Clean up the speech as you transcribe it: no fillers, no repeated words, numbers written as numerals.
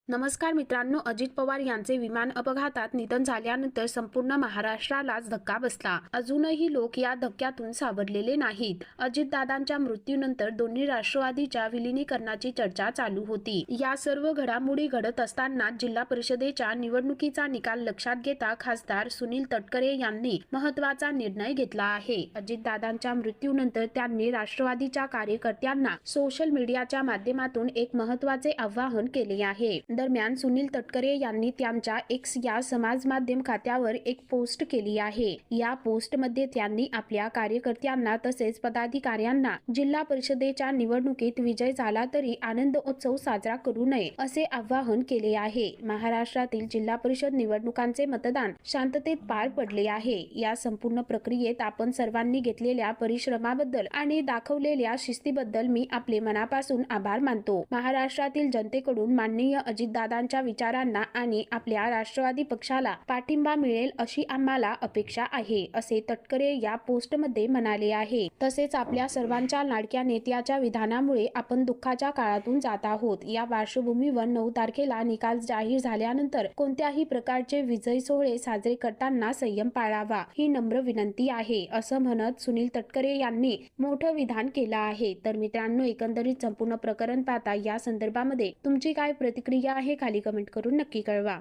नमस्कार मित्रांनो, अजित पवार यांचे विमान अपघातात निधन झाल्यानंतर संपूर्ण महाराष्ट्रालाच धक्का बसला. अजूनही लोक या धक्क्यातून सावरलेले नाहीत. अजितदादांच्या मृत्यूनंतर दोन्ही राष्ट्रवादीच्या विलिनीकरणाची चर्चा चालू होती. या सर्व घडामोडी घडत असताना जिल्हा परिषदेच्या निवडणुकीचा निकाल लक्षात घेता खासदार सुनील तटकरे यांनी महत्त्वाचा निर्णय घेतला आहे. अजितदादांच्या मृत्यूनंतर त्यांनी राष्ट्रवादीच्या कार्यकर्त्यांना सोशल मीडियाच्या माध्यमातून एक महत्त्वाचे आवाहन केले आहे. दरम्यान सुनील तटकरे यांनी त्यांच्या एक्स या समाज माध्यम खात्यावर एक पोस्ट केली आहे. या पोस्टमध्ये त्यांनी आपल्या कार्यकर्त्यांना तसेच पदाधिकाऱ्यांना जिल्हा परिषदेच्या निवडणुकीत विजय झाला तरी आनंद उत्सव साजरा करू नये असे आवाहन केले आहे. महाराष्ट्रातील जिल्हा परिषद निवडणुकांचे मतदान शांततेत पार पडले आहे. या संपूर्ण प्रक्रियेत आपण सर्वांनी घेतलेल्या परिश्रमाबद्दल आणि दाखवलेल्या शिस्तीबद्दल मी आपले मनापासून आभार मानतो. महाराष्ट्रातील जनतेकडून माननीय अजितदादांच्या विचारांना आणि आपल्या राष्ट्रवादी पक्षाला पाठिंबा मिळेल अशी आम्हाला अपेक्षा आहे, असे तटकरे या पोस्टमध्ये म्हणाले आहे. तसेच आपल्या सर्वांच्या लाडक्या नेत्याच्या विधानामुळे आपण दुःखाच्या काळातून जात आहोत. या पार्श्वभूमीवर 9 तारखेला निकाल जाहीर झाल्यानंतर कोणत्याही प्रकारचे विजय सोहळे साजरे करताना संयम पाळावा ही नम्र विनंती आहे, असं म्हणत सुनील तटकरे यांनी मोठं विधान केलं आहे. तर मित्रांनो, एकंदरीत संपूर्ण प्रकरण पाहता या संदर्भामध्ये तुमची काय प्रतिक्रिया आहे खाली कमेंट करून नक्की कळवा.